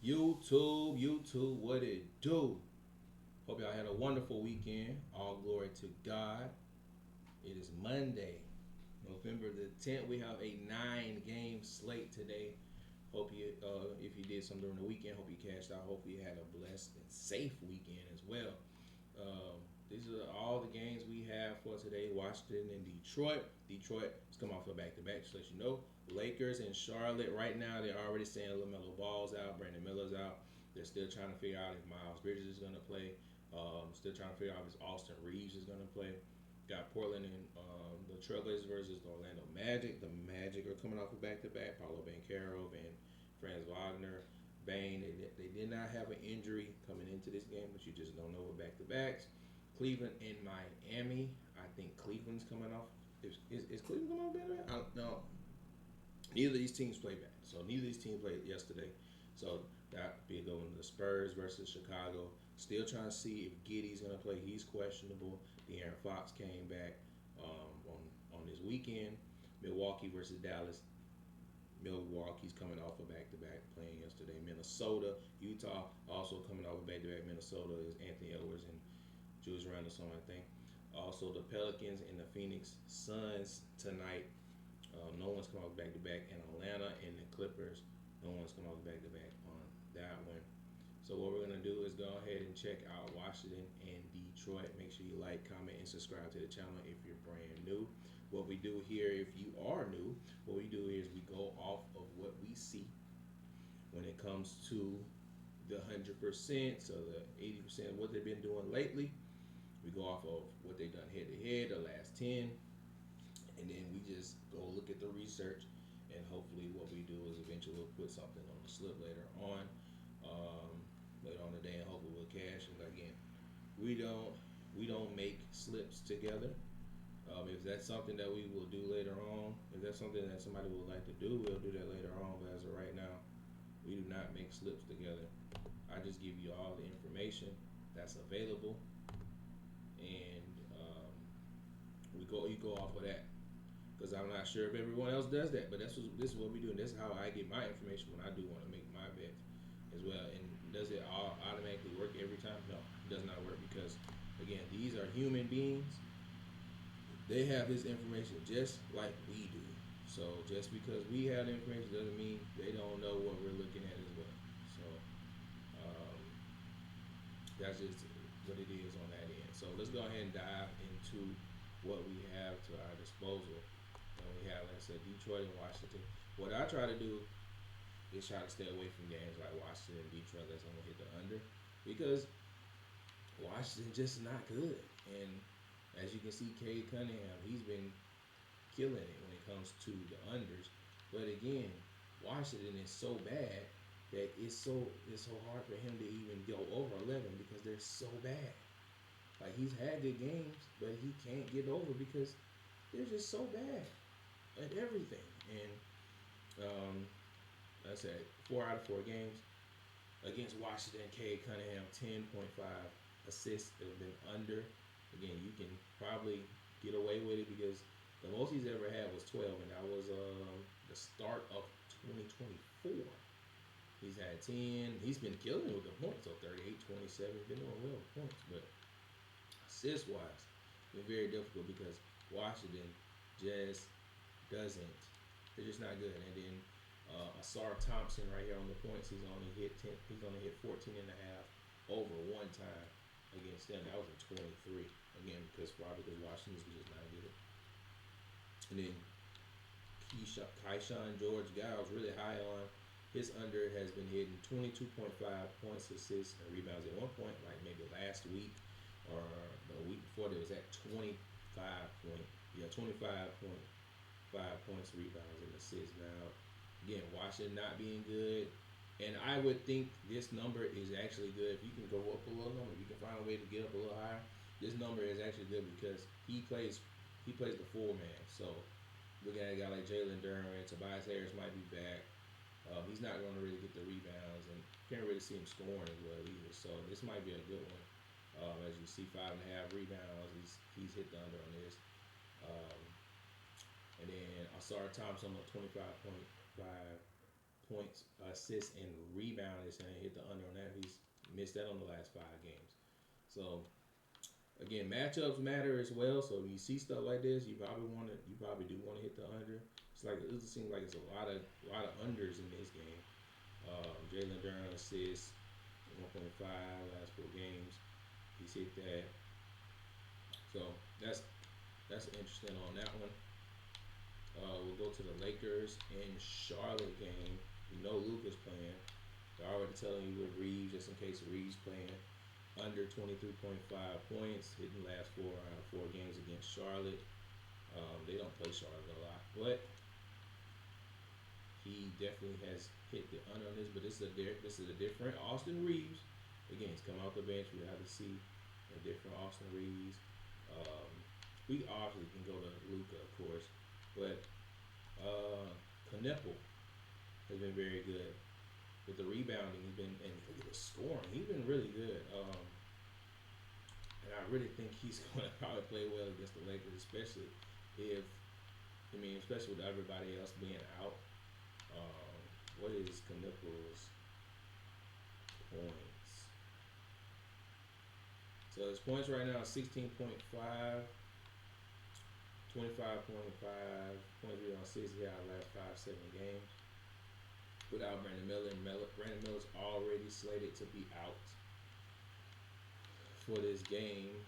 YouTube, what it do? Hope y'all had a wonderful weekend. All glory to God. It is Monday, November the 10th. We have a 9-game slate today. Hope you, if you did something during the weekend, hope you cashed out. Hope you had a blessed and safe weekend as well. These are all the games we have for today. Washington and Detroit. Detroit has come off a back-to-back, just to let you know. Lakers and Charlotte right now, they're already saying LaMelo Ball's out, Brandon Miller's out. They're still trying to figure out if Miles Bridges is going to play. Still trying to figure out if Austin Reeves is going to play. Got Portland and the Trailblazers versus the Orlando Magic. The Magic are coming off a back-to-back. Paolo Banchero and Franz Wagner. Bane, they did not have an injury coming into this game, but you just don't know with back-to-backs. Cleveland and Miami. I think Cleveland's coming off. Is Cleveland coming off better? I don't know. Neither of these teams played bad. So neither of these teams played yesterday. So that be going to the Spurs versus Chicago. Still trying to see if Giddey's going to play. He's questionable. De'Aaron Fox came back on this weekend. Milwaukee versus Dallas. Milwaukee's coming off a back-to-back playing yesterday. Minnesota, Utah also coming off a back-to-back. Minnesota is Anthony Edwards and Julius Randle, I think. Also, the Pelicans and the Phoenix Suns tonight. No one's come off back to back. And Atlanta and the Clippers, no one's come off back to back on that one. So what we're gonna do is go ahead and check out Washington and Detroit. Make sure you like, comment, and subscribe to the channel if you're brand new. What we do here, if you are new, what we do is we go off of what we see when it comes to the 100%, so the 80% of what they've been doing lately. We go off of what they've done head to head, the last 10, and then we just go look at the research. And hopefully, what we do is eventually we'll put something on the slip later on the day, and hopefully we'll cash. And again, we don't make slips together. If that's something that we will do later on, if that's something that somebody would like to do, we'll do that later on. But as of right now, we do not make slips together. I just give you all the information that's available, and you go off of that. Because I'm not sure if everyone else does that, but this is what we do, and this is how I get my information when I do want to make my bets as well. And does it all automatically work every time? No, it does not work, because again, these are human beings. They have this information just like we do. So just because we have the information doesn't mean they don't know what we're looking at as well. So that's just what it is on that end. So let's go ahead and dive into what we have to our disposal. And we have, like I said, Detroit and Washington. What I try to do is try to stay away from games like Washington and Detroit that's going to hit the under, because Washington just not good. And as you can see, Cade Cunningham, he's been killing it when it comes to the unders. But again, Washington is so bad that it's so hard for him to even go over 11, because they're so bad. Like, he's had good games, but he can't get over because they're just so bad at everything. And I said 4 out of 4 games against Washington. Cade Cunningham 10.5 assists have been under. Again, you can probably get away with it because the most he's ever had was 12, and that was the start of 2024. He's had 10. He's been killing it with the points, so 38, 27. Been doing well with points, but assist-wise, been very difficult because Washington just doesn't. They're just not good. And then Asar Thompson right here on the points, he's only hit 10. He's only hit 14 and a half over one time against them. That was a 23. Again, because Washington's just not good. And then Keyshawn George Giles really high on. His under has been hitting 22.5 points, assists, and rebounds at one point, like maybe last week or the week before. There was at 25 points, rebounds, and assists. Now, again, Washington not being good, and I would think this number is actually good. If you can go up a little number, if you can find a way to get up a little higher, this number is actually good because he plays the full man. So looking at a guy like Jalen Duren, Tobias Harris might be back. He's not going to really get the rebounds, and can't really see him scoring as well either. So this might be a good one. As you see, 5.5 rebounds. He's hit the under on this. And then Asar Thompson on 25.5 points, assists, and rebounds, and hit the under on that. He's missed that on the last 5 games. So again, matchups matter as well. So when you see stuff like this, you probably do want to hit the under. It seems like it's a lot of unders in this game. Jalen Duren assists, 1.5 last 4 games. He's hit that. So that's interesting on that one. We'll go to the Lakers and Charlotte game. You know Luka's playing. They're already telling you with Reeves, just in case Reeves playing. Under 23.5 points, hitting the last 4 games against Charlotte. They don't play Charlotte a lot, but he definitely has hit the under on this. But this is a different Austin Reeves. Again, he's come off the bench. We have to see a different Austin Reeves. We obviously can go to Luka, of course, but Kneppel has been very good with the rebounding. And look at the scoring. He's been really good. And I really think he's going to probably play well against the Lakers, especially especially with everybody else being out. What is Kneppel's points? So his points right now is 16.5, 25.5, points on 60 out of the last 5-7 games. Without Brandon Miller, Brandon Miller's already slated to be out for this game.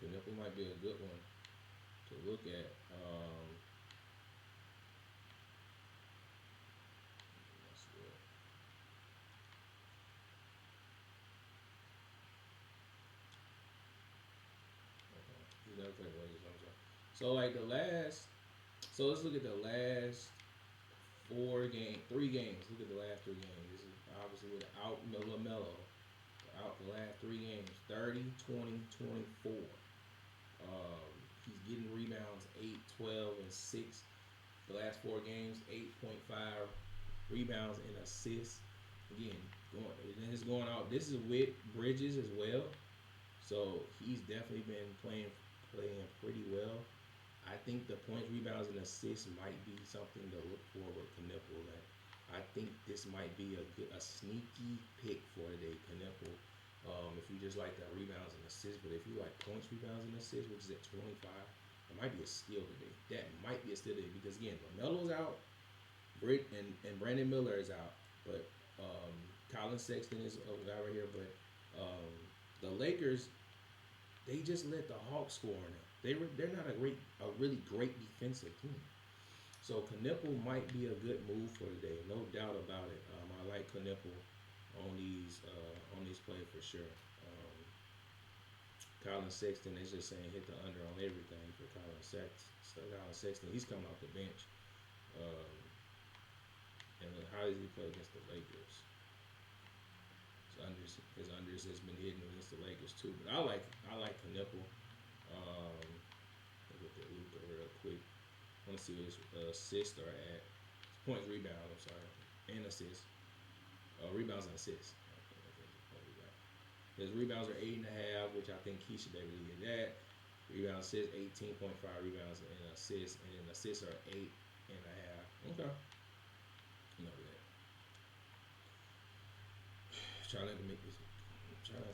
Kneppel might be a good one to look at. So let's look at the last 3 games. Look at the last 3 games. This is obviously without LaMelo. Out the last 3 games, 30, 20, 24. He's getting rebounds 8, 12, and 6. The last 4 games, 8.5 rebounds and assists. Again, going out. This is with Bridges as well. So he's definitely been playing pretty well. I think the points, rebounds, and assists might be something to look for with Kneppel. I think this might be a sneaky pick for today, Kneppel. If you just like the rebounds and assists, but if you like points, rebounds, and assists, which is at 25, it might be a steal today. That might be a steal today because again, LaMelo's out, and Brandon Miller is out, but Colin Sexton is a guy right here. But the Lakers, they just let the Hawks score on them. They're not a really great defensive team. So Kneppel might be a good move for today, no doubt about it. I like Kneppel on these plays for sure. Colin Sexton is just saying hit the under on everything for Colin Sexton. He's coming off the bench. And how does he play against the Lakers? His unders has been hitting against the Lakers too. But I like Kneppel. Look at Luka real quick. I want to see what his assists are at. Points, rebounds, I'm sorry, and assists. Rebounds and assists. His rebounds are 8.5, which I think he should be able to get that. Rebounds, assists, 18.5 rebounds and assists, and then assists are 8.5. Okay. Enough of that. Trying not to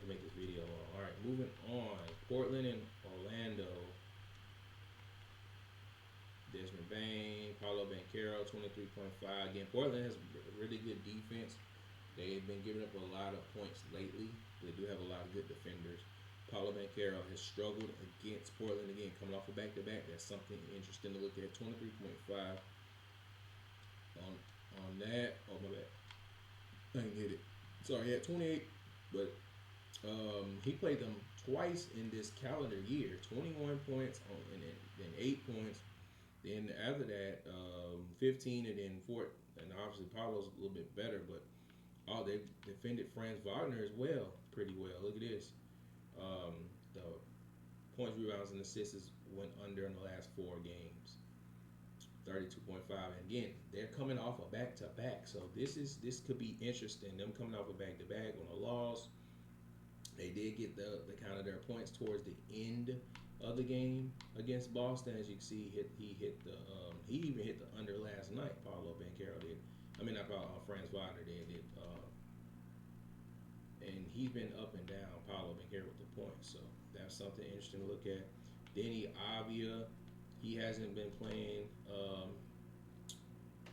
make this video long. All right, moving on. Portland and Orlando. Desmond Bane, Paolo Banchero, 23.5. Again, Portland has really good defense. They've been giving up a lot of points lately. They do have a lot of good defenders. Paolo Banchero has struggled against Portland again, coming off a back-to-back. That's something interesting to look at. 23.5 on that. Oh, my bad. I didn't hit it. Sorry, he had 28, but he played them twice in this calendar year. 21 points and then 8 points. Then after that, 15 and then 4. And obviously Paulo's a little bit better, but they defended Franz Wagner as well, pretty well. Look at this. The points, rebounds, and assists went under in the last 4 games. 32.5. And again, they're coming off a back-to-back, so this could be interesting. Them coming off a back-to-back on a loss. They did get the kind of their points towards the end other game against Boston, as you can see, he even hit the under last night. Paulo Banchero did. I mean, not Paulo, Franz Wagner did. And he's been up and down. Paulo Banchero with the points, so that's something interesting to look at. Denny Avia, he hasn't been playing.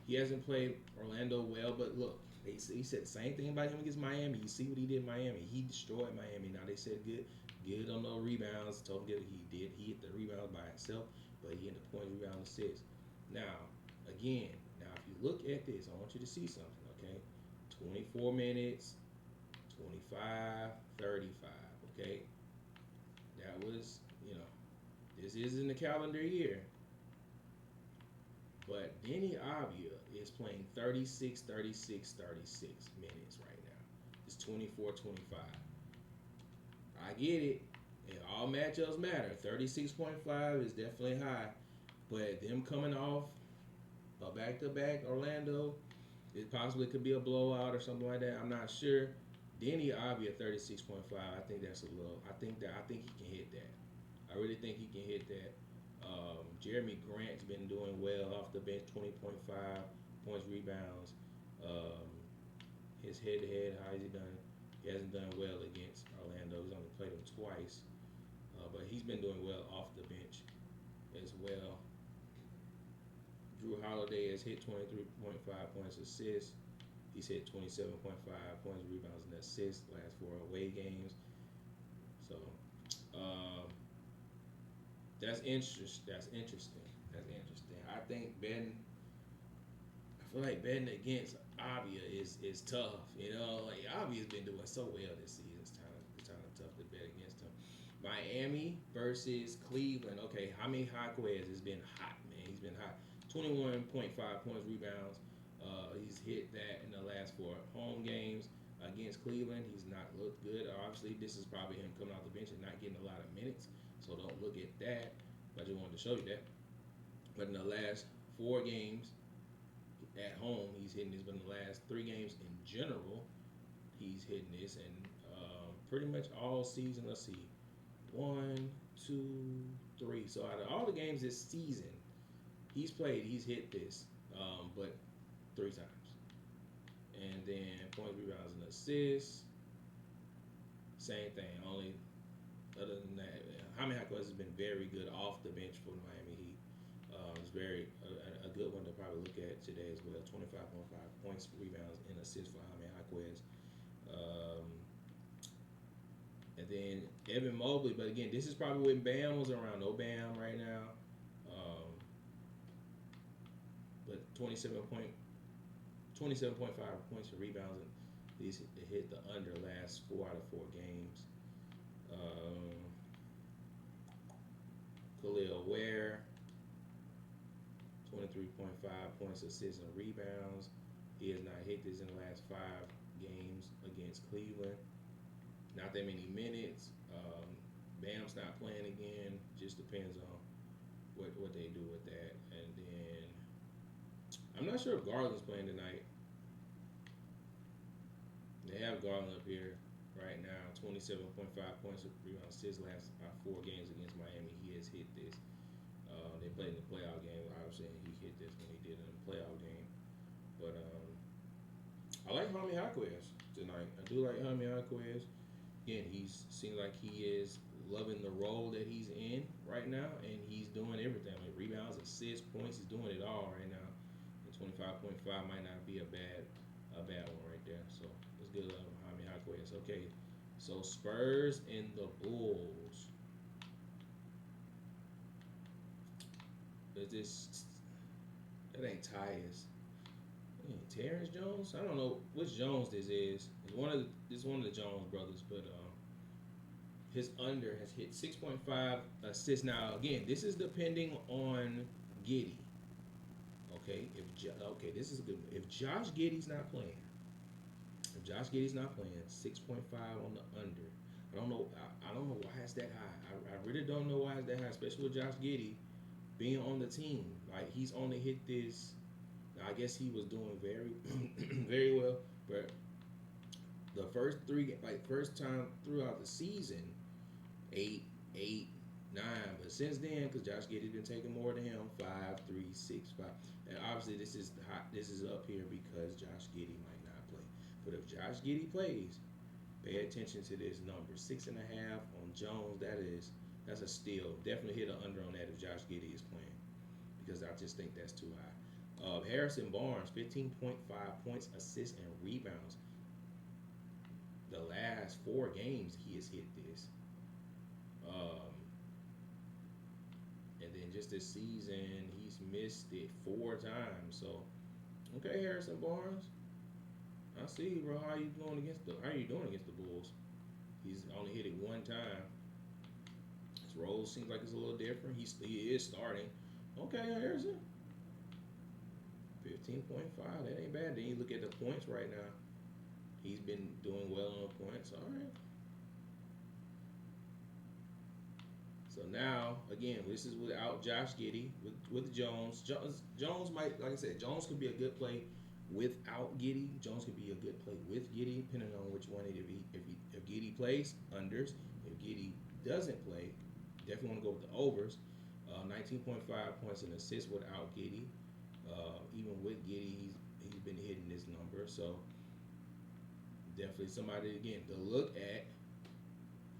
He hasn't played Orlando well, but look, he said the same thing about him against Miami. You see what he did in Miami. He destroyed Miami. Now they said good on no rebounds. Told him he did. He hit the rebounds by himself, but he hit the points, rebound, assists. Now, again, if you look at this, I want you to see something, okay? 24 minutes, 25, 35, okay? That was, this isn't the calendar year. But Denny Avia is playing 36, 36, 36 minutes right now. It's 24, 25. I get it. And all matchups matter. 36.5 is definitely high. But them coming off a back-to-back Orlando, it possibly could be a blowout or something like that. I'm not sure. Denny Avia 36.5. I think that's a little. I think he can hit that. I really think he can hit that. Jeremy Grant's been doing well off the bench, 20.5 points, rebounds. His head-to-head, how has he done? He hasn't done well against Orlando. He's only played him twice, but he's been doing well off the bench as well. Drew Holiday has hit 23.5 points, assists. He's hit 27.5 points, rebounds, and assists last 4 away games. So. That's interesting. I think I feel like betting against Avia is tough. Like Avia's been doing so well this season. It's kind of tough to bet against him. Miami versus Cleveland. Okay, Jaime Jaquez has been hot, man. He's been hot. 21.5 points, rebounds. He's hit that in the last 4 home games against Cleveland. He's not looked good. Obviously, this is probably him coming off the bench and not getting a lot of minutes. So don't look at that. I just wanted to show you that. But in the last 4 games at home, he's hitting this. But in the last 3 games in general, he's hitting this. And pretty much all season, let's see, 1, 2, 3. So out of all the games this season he's played, he's hit this, but 3 times. And then points, rebounds, and assists, same thing. Only other than that, Jaime Jaquez has been very good off the bench for the Miami Heat. It's very a good one to probably look at today as well. 25.5 points, rebounds, and assists for Jaime Jaquez. And then Evan Mobley, but again, this is probably when Bam was around. No Bam right now. But 27.5 points for rebounds, and he's hit the under last 4 out of 4 games. Khalil Ware, 23.5 points, assists, and rebounds. He has not hit this in the last 5 games against Cleveland. Not that many minutes. Bam's not playing again. Just depends on what they do with that. And then I'm not sure if Garland's playing tonight. They have Garland up here right now. 27.5 points, rebounds, assists last 4 games against Miami. He has hit this. They played in the playoff game. Obviously, he hit this when he did in the playoff game. But I like Jaime Jaquez tonight. I do like Jaime Jaquez. Again, he seems like he is loving the role that he's in right now, and he's doing everything. Like rebounds, assists, points. He's doing it all right now. And 25.5 might not be a bad one right there. So it's good on Jaime Jaquez. Okay, so Spurs and the Bulls. Is this? That ain't Tyus. Terrence Jones? I don't know which Jones this is. It's one of the Jones brothers, but his under has hit 6.5 assists. Now again, this is depending on Giddey. Okay, this is a good one. If Josh Giddey's not playing, 6.5 on the under. I don't know why it's that high. I really don't know why it's that high, especially with Josh Giddey being on the team. Like he's only hit this. Now, I guess he was doing very, very well, but the first time throughout the season, 8, 9. But since then, because Josh Giddey's been taking more than him, 5, 3, 6, 5. And obviously, this is hot. This is up here because Josh Giddey might not play. But if Josh Giddey plays, pay attention to this number, 6.5 on Jones. That's a steal. Definitely hit an under on that if Josh Giddey is playing, because I just think that's too high. Harrison Barnes, 15.5 points, assists, and rebounds. The last 4 games he has hit this. And then just this season, he's missed it 4 times. So, okay, Harrison Barnes, I see you, bro. How you doing against the Bulls? He's only hit it 1 time. His role seems like it's a little different. He is starting. Okay, Harrison. 15.5. That ain't bad. Then you look at the points right now. He's been doing well on the points. All right. So now, again, this is without Josh Giddey, with Jones. Jones might, like I said, Jones could be a good play without Giddey. Jones could be a good play with Giddey, depending on which one if Giddey plays, unders. If Giddey doesn't play, definitely want to go with the overs. 19.5 points and assists without Giddey. Even with Giddey, he's been hitting this number. So definitely somebody, again, to look at,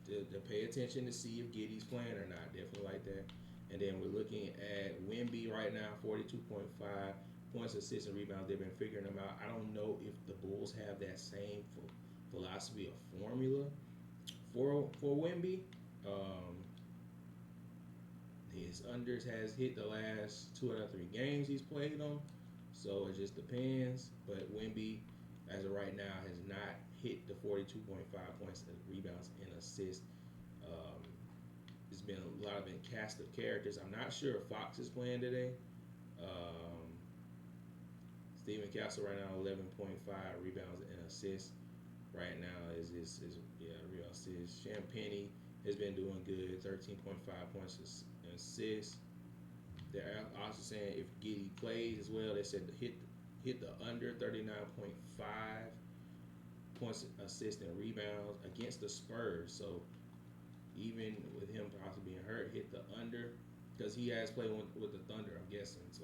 to pay attention to see if Giddey's playing or not. Definitely like that. And then we're looking at Wemby right now, 42.5 points, assists, and rebounds. They've been figuring them out. I don't know if the Bulls have that same philosophy or formula for Wemby. His unders has hit the last 2 out of 3 games he's played them, so it just depends. But Wemby, as of right now, has not hit the 42.5 points, rebounds, and assists. It's been a lot of cast of characters. I'm not sure if Fox is playing today. Steven Castle right now, 11.5 rebounds and assists. Right now is real assists. Champagnie has been doing good, 13.5 points and assists. They're also saying if Giddey plays as well, they said to hit the under 39.5 points, assists, and rebounds against the Spurs. So even with him possibly being hurt, hit the under, because he has played with the Thunder, I'm guessing. So,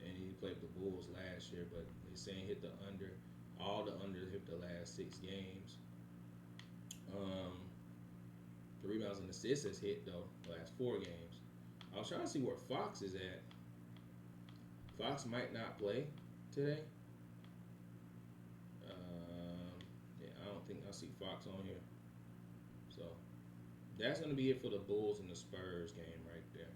and he played with the Bulls last year, but they're saying hit the under. All the unders hit the last 6 games. The rebounds and assists has hit though the last 4 games. I was trying to see where Fox is at. Fox might not play today. I don't think I see Fox on here. So that's gonna be it for the Bulls and the Spurs game right there.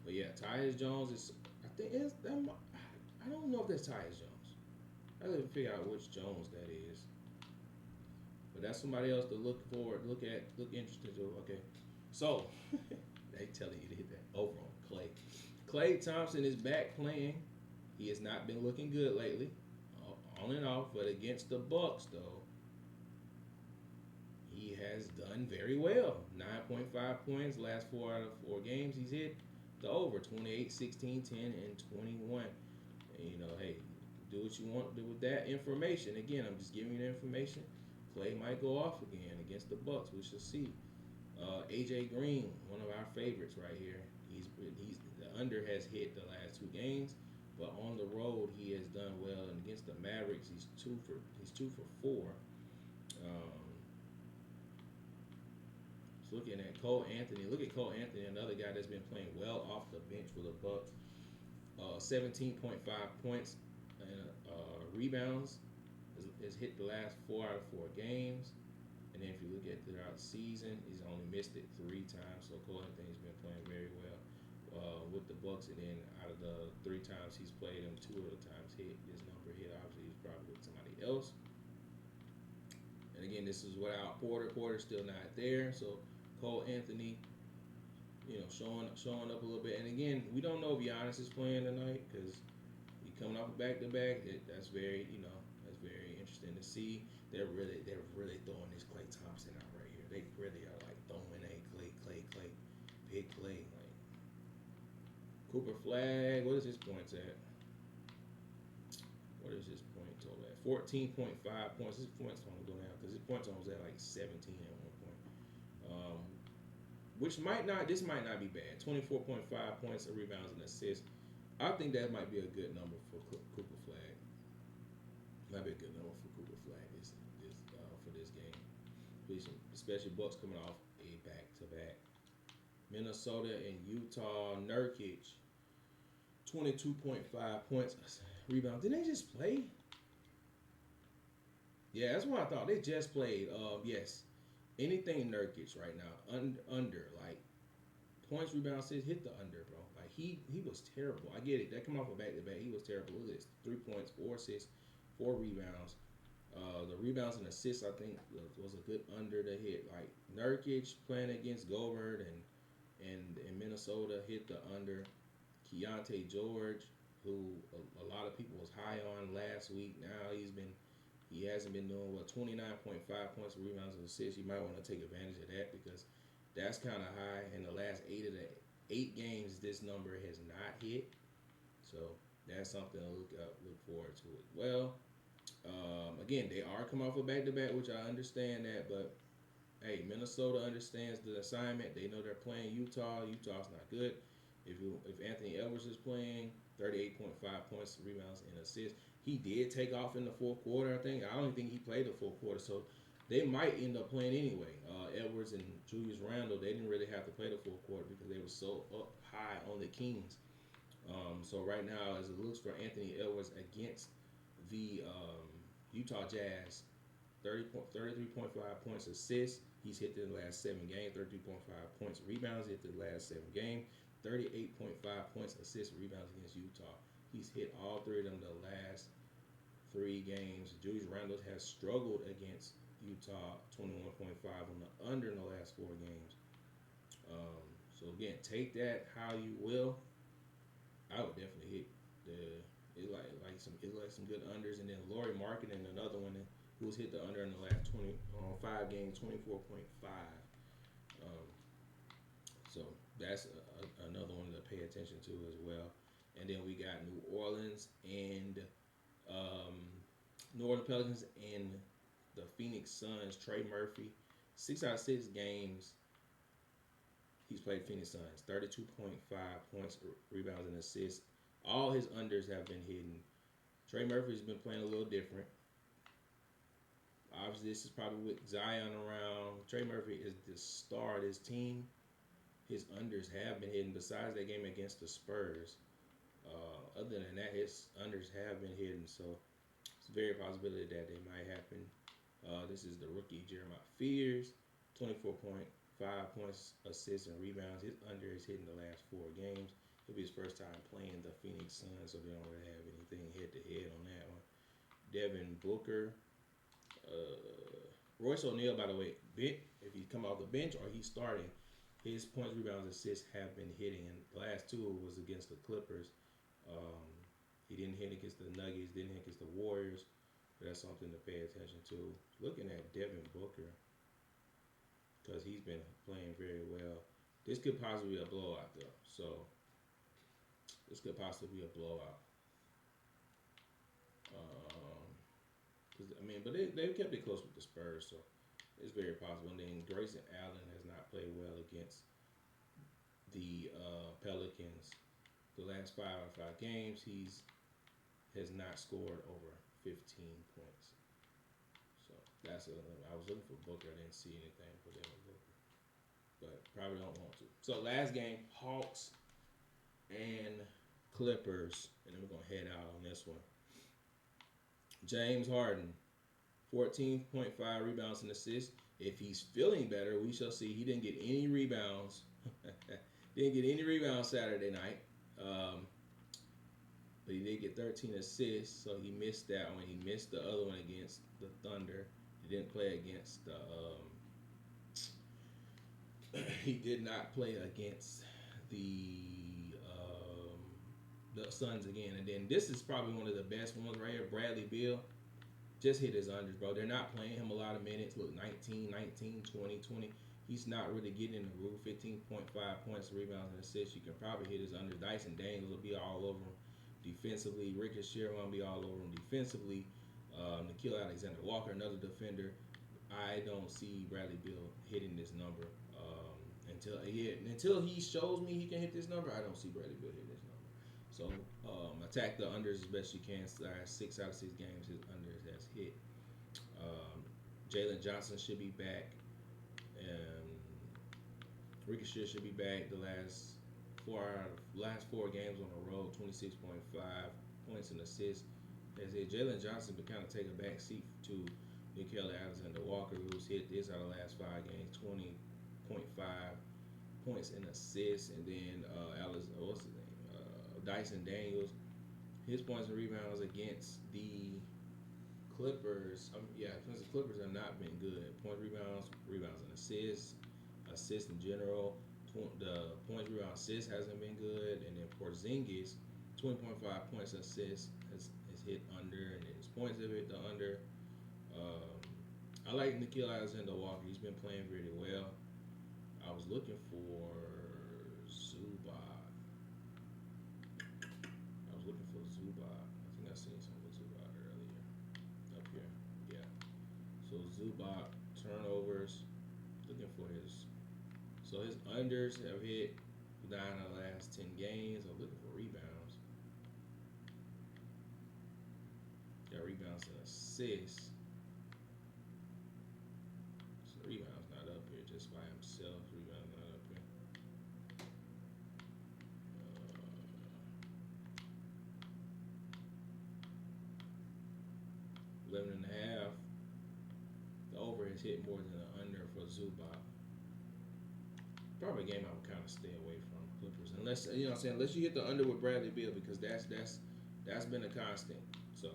But yeah, Tyus Jones is. I don't know if that's Tyus Jones. I have to figure out which Jones that is. But that's somebody else to look interested to. Okay, so they telling you to hit that over on Klay. Klay Thompson is back playing. He has not been looking good lately, on and off. But against the Bucks, though, he has done very well. 9.5 points last 4 out of 4 games. He's hit the over 28, 16, 10, and 21. And hey, do what you want to do with that information. Again, I'm just giving you the information. Klay might go off again against the Bucks. We shall see. AJ Green, one of our favorites right here. He's the under has hit the last 2 games, but on the road he has done well. And against the Mavericks, he's 2 for 4. Just looking at Cole Anthony. Look at Cole Anthony, another guy that's been playing well off the bench for the Bucks. 17.5 points and rebounds. Has hit the last 4 out of 4 games. And then if you look at throughout the season, he's only missed it 3 times. So Cole Anthony's been playing very well with the Bucks. And then out of the 3 times he's played him, 2 of the times hit this number hit. Obviously, he's probably with somebody else. And again, this is without Porter. Porter's still not there. So Cole Anthony, showing up a little bit. And again, we don't know if Giannis is playing tonight because he's coming off a back-to-back. That's very interesting to see. They're really throwing this Klay Thompson out right here. They really are like throwing a Klay, big Klay. Like Cooper Flag, what is his points at? What is his point total at? 14.5 points. His points total go down because his point total was at like 17 at one point. which might not. This might not be bad. 24.5 points, of rebounds, and assists. I think that might be a good number for Cooper Flag. Might be a good number for Cooper Flag for this game, especially Bucks coming off a back to back. Minnesota and Utah. Nurkic, 22.5 points, rebounds. Didn't they just play? Yeah, that's what I thought. They just played. Yes, anything Nurkic right now under like points, rebounds, assists, hit the under, bro. Like he was terrible. I get it. That come off a back to back. He was terrible. Look at this: 3 points, 4 assists, 4 rebounds. The rebounds and assists, I think, was a good under to hit. Like Nurkic playing against Gobert and Minnesota hit the under. Keontae George, who a lot of people was high on last week. Now he hasn't been doing well. 29.5 points, rebounds, and assists. You might want to take advantage of that because that's kind of high. In the last 8 games, this number has not hit. So that's something to look forward to as well. Again, they are coming off a back to back, which I understand that, but hey, Minnesota understands the assignment. They know they're playing Utah. Utah's not good. If Anthony Edwards is playing, 38.5 points, rebounds, and assists. He did take off in the fourth quarter, I think. I don't think he played the fourth quarter, so they might end up playing anyway. Edwards and Julius Randle, they didn't really have to play the fourth quarter because they were so up high on the Kings. So right now, as it looks for Anthony Edwards against the Utah Jazz, 33.5 points, assists. He's hit the last 7 games. 33.5 points, rebounds. Hit the last 7 games. 38.5 points, assists, rebounds against Utah. He's hit all 3 of them the last 3 games. Julius Randle has struggled against Utah, 21.5 on the under in the last 4 games. So again, take that how you will. I would definitely hit some good unders, and then Lauri Markkanen, another one who's hit the under in the last 5 games, 24.5. So that's another one to pay attention to as well. And then we got New Orleans Pelicans and the Phoenix Suns. Trey Murphy, 6 out of 6 games he's played Phoenix Suns. 32.5 points, rebounds, and assists. All his unders have been hidden. Trey Murphy's been playing a little different. Obviously, this is probably with Zion around. Trey Murphy is the star of this team. His unders have been hidden. Besides that game against the Spurs, other than that, his unders have been hidden. So it's a very possibility that they might happen. This is the rookie Jeremiah Fears, 24.5 points, assists, and rebounds. His under is hidden the last 4 games. It'll be his first time playing the Phoenix Suns, so they don't really have anything head-to-head on that one. Devin Booker. Royce O'Neal, by the way, if he come off the bench or he's starting, his points, rebounds, assists have been hitting. And the last 2 was against the Clippers. He didn't hit against the Nuggets, didn't hit against the Warriors. But that's something to pay attention to. Looking at Devin Booker, because he's been playing very well. This could possibly be a blowout, though. So this could possibly be a blowout. But they kept it close with the Spurs, so it's very possible. And then Grayson Allen has not played well against the Pelicans. The last 5 out of 5 games, has not scored over 15 points. So I was looking for Booker. I didn't see anything for Devin Booker, but probably don't want to. So last game, Hawks and Clippers, and then we're gonna head out on this one. James Harden, 14.5 rebounds and assists. If he's feeling better, we shall see. He didn't get any rebounds. Didn't get any rebounds Saturday night. But he did get 13 assists, so he missed that one. He missed the other one against the Thunder. He didn't play against the. He did not play against the Suns again. And then this is probably one of the best ones right here. Bradley Beal just hit his unders, bro. They're not playing him a lot of minutes. Look, 19, 20, 20. He's not really getting in the groove. 15.5 points, rebounds, and assists. You can probably hit his unders. Dyson Daniels will be all over him defensively. Ricochet will be all over him defensively. Nickeil Alexander-Walker, another defender. I don't see Bradley Beal hitting this number. Until he shows me he can hit this number, I don't see Bradley Beal hitting this number. So attack the unders as best you can. 6 out of 6 games his unders has hit. Jalen Johnson should be back. Ricochet should be back. The last four games on the road, 26.5 points and assists. As it, Jalen Johnson been kind of take a back seat to Nickeil Alexander Walker, who's hit this out of the last 5 games, 20.5 points and assists. And then what's his name? Dyson Daniels, his points and rebounds against the Clippers. Because the Clippers have not been good. Points, rebounds and assists in general. The points, rebound, assists hasn't been good. And then Porzingis, 20.5 points and assists has hit under, and then his points have hit the under. I like Nickeil Alexander Walker. He's been playing really well. I was looking for Zubac. I think I seen something with Zubac earlier. Up here. Yeah. So Zubac, turnovers. Looking for his. So his unders have hit 9 of the last 10 games. I'm looking for rebounds. Got rebounds and assists. So rebounds not up here just by himself. Rebounds not up here. 11 and a half. The over has hit more than the under for Zubac. Probably a game I would kind of stay away from Clippers, unless unless you hit the under with Bradley Beal, because that's been a constant. So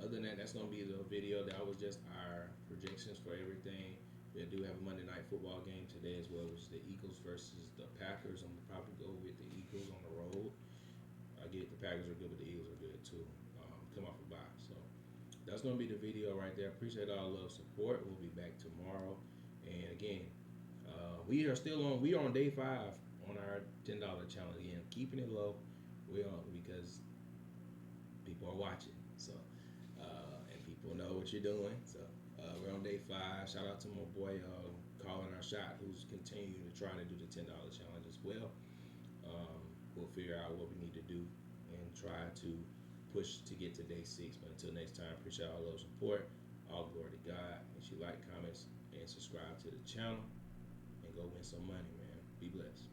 other than that, that's gonna be the video. That was just our projections for everything. We do have a Monday Night Football game today as well, which is the Eagles versus the Packers. I'm gonna probably go with the Eagles on the road. I get the Packers are good, but the Eagles are good too. Come off a bye, so that's gonna be the video right there. Appreciate all the love, support. We'll be back tomorrow, and again. We are on day 5 on our $10 challenge again, keeping it low. We're on because people are watching, so and people know what you're doing. So we're on day 5. Shout out to my boy calling our shot, who's continuing to try to do the $10 challenge as well. We'll figure out what we need to do and try to push to get to day 6. But until next time, appreciate all love, support. All glory to God. Make sure you like, comments, and subscribe to the channel. And go win some money, man. Be blessed.